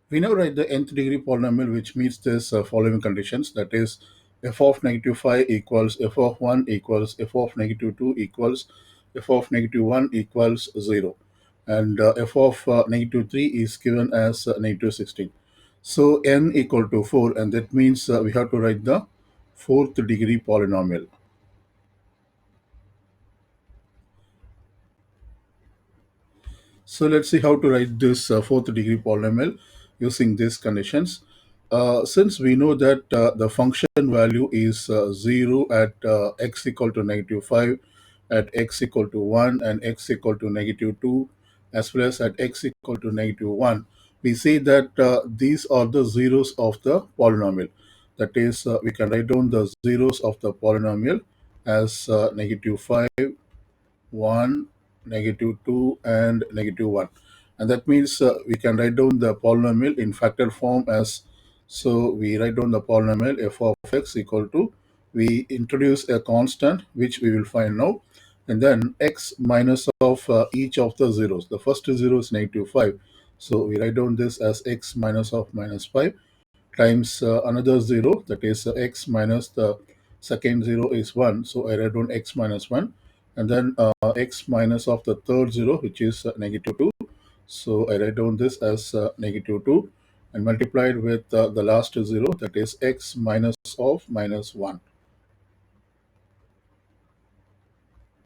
We now write the nth degree polynomial which meets this following conditions, that is f of negative 5 equals f of 1 equals f of negative 2 equals f of negative 1 equals 0, and f of negative 3 is given as negative 16. So n equal to 4, and that means we have to write the fourth degree polynomial. So let's see how to write this fourth degree polynomial using these conditions. Since we know that the function value is 0 at x equal to negative 5, at x equal to 1, and x equal to negative 2, as well as at x equal to negative 1, we say that these are the zeros of the polynomial. That is, we can write down the zeros of the polynomial as negative 5, 1, negative 2, and negative 1. And that means we can write down the polynomial in factor form as, so we write down the polynomial f of x equal to, we introduce a constant which we will find now, and then x minus of each of the zeros. The first zero is negative 5, so we write down this as x minus of minus 5 times another 0, that is x minus the second 0 is 1, so I write down x minus 1, and then x minus of the third 0 which is negative 2, so I write down this as negative 2, and multiplied with the last 0, that is x minus of minus 1.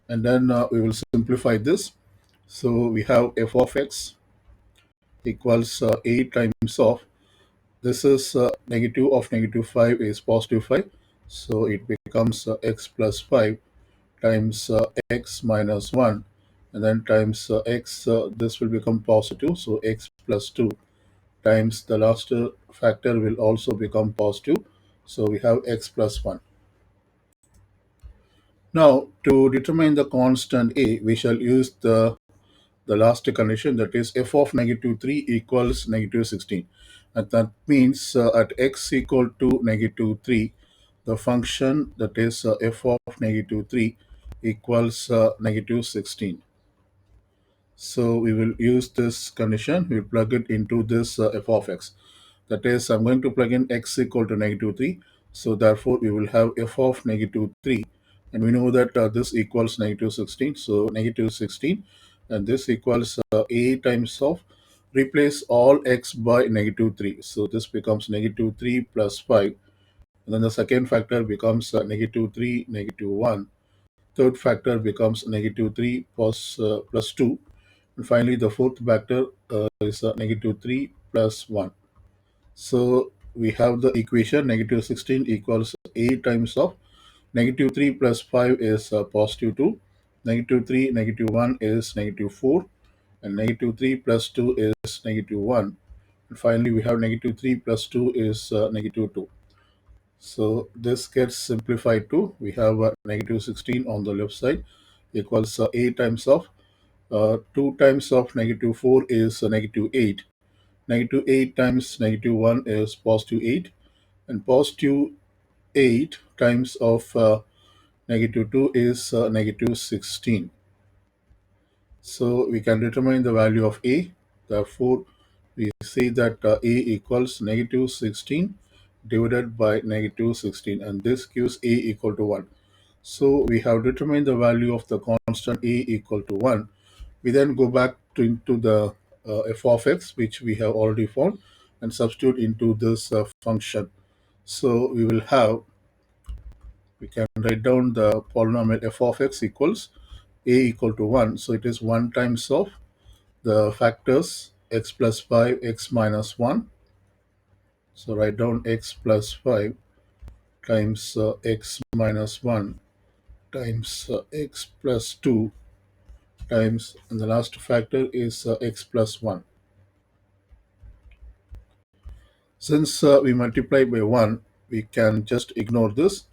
And then we will simplify this. So we have f of x equals a times of, this is negative of negative 5 is positive 5, so it becomes x plus 5 times x minus 1, and then times x, this will become positive, so x plus 2 times the last factor will also become positive, so we have x plus 1. Now to determine the constant a, we shall use the last condition, that is f of negative 3 equals negative 16, and that means at x equal to negative 3, the function, that is f of negative 3 equals negative 16. So we will use this condition, we will plug it into this f of x. That is, I'm going to plug in x equal to negative 3. So therefore, we will have f of negative 3. And we know that this equals negative 16. So negative 16. And this equals a times of, replace all x by negative 3. So this becomes negative 3 plus 5. And then the second factor becomes negative 3, negative 1. Third factor becomes negative 3 plus 2. And finally, the fourth factor is negative 3 plus 1. So we have the equation negative 16 equals a times of, negative 3 plus 5 is positive 2, negative 3, negative 1 is negative 4, and negative 3 plus 2 is negative 1. And finally, we have negative 3 plus 2 is negative 2. So this gets simplified to, we have negative 16 on the left side equals a times of, 2 times of negative 4 is negative 8. Negative 8 times negative 1 is positive 8, and positive 8 times of negative 2 is negative 16. So we can determine the value of a. Therefore, we say that a equals negative 16 divided by negative 16, and this gives a equal to 1. So we have determined the value of the constant a equal to 1. We then go back into the f of x, which we have already found, and substitute into this function. So we can write down the polynomial f of x equals a equal to 1. So it is 1 times of the factors x plus 5, x minus 1. So write down x plus 5 times x minus 1 times x plus 2 times, and the last factor is x plus 1. Since we multiply by 1, we can just ignore this.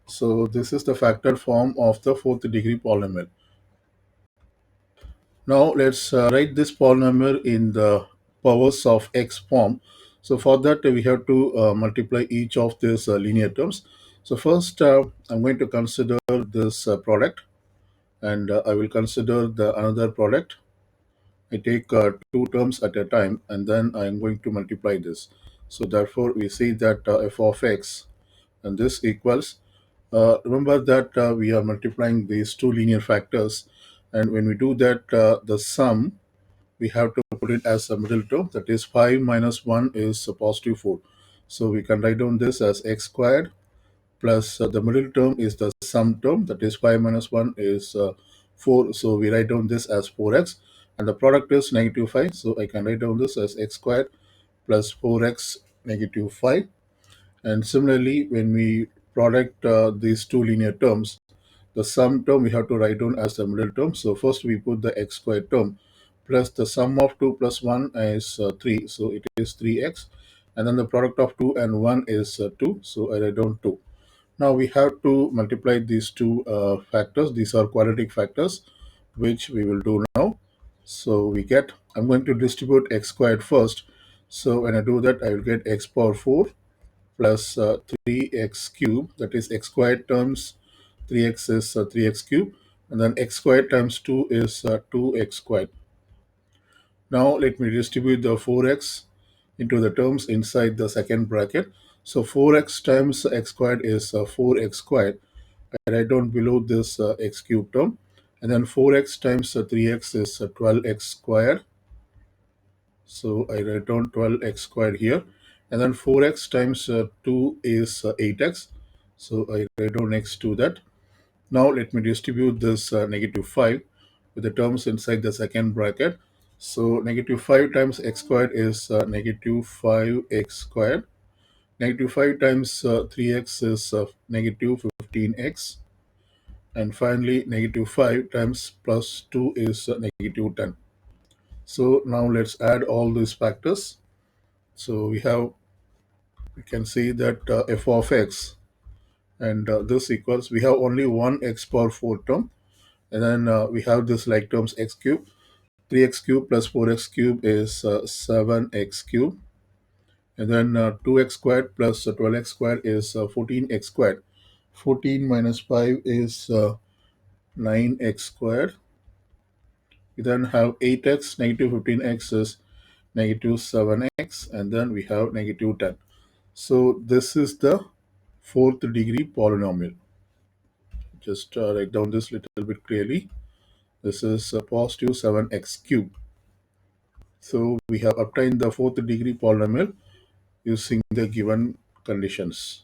So this is the factored form of the fourth degree polynomial. Now let's write this polynomial in the powers of x form. So for that we have to multiply each of these linear terms. So first I'm going to consider this product, and I will consider the another product, I take two terms at a time, and then I'm going to multiply this. So therefore, we see that f of x, and this equals, remember that we are multiplying these two linear factors, and when we do that, the sum, we have to put it as a middle term, that is 5 minus 1 is a positive 4. So we can write down this as x squared plus the middle term is the sum term, that is 5 minus 1 is 4. So we write down this as 4x, and the product is negative 5. So I can write down this as x squared plus 4x negative 5. And similarly, when we product these two linear terms, the sum term we have to write down as the middle term. So first we put the x squared term plus the sum of 2 plus 1 is 3. So it is 3x. And then the product of 2 and 1 is 2. So I write down 2. Now we have to multiply these two factors. These are quadratic factors, which we will do now. So we get, I'm going to distribute x squared first. So when I do that, I will get x power 4 plus 3x cube, that is x squared times 3x is 3x cube, and then x squared times 2 is 2x squared. Now let me distribute the 4x into the terms inside the second bracket. So 4x times x squared is 4x squared. I write down below this x cube term, and then 4x times 3x is 12x squared. So I write down 12x squared here, and then 4x times 2 is 8x. So I write down next to that. Now let me distribute this negative 5 with the terms inside the second bracket. So negative 5 times x squared is negative 5x squared. Negative 5 times 3x is negative 15x. And finally, negative 5 times plus 2 is negative 10. So now let's add all these factors. So we can see that f of x, and this equals, we have only one x power 4 term, and then we have this like terms x cube, 3x cube plus 4x cube is 7x cube, and then 2x squared plus 12x squared is 14x squared. 14 minus 5 is 9x squared. We then have 8x, negative 15x is negative 7x, and then we have negative 10. So this is the fourth degree polynomial. Just write down this little bit clearly. This is a positive 7x cube. So we have obtained the fourth degree polynomial using the given conditions.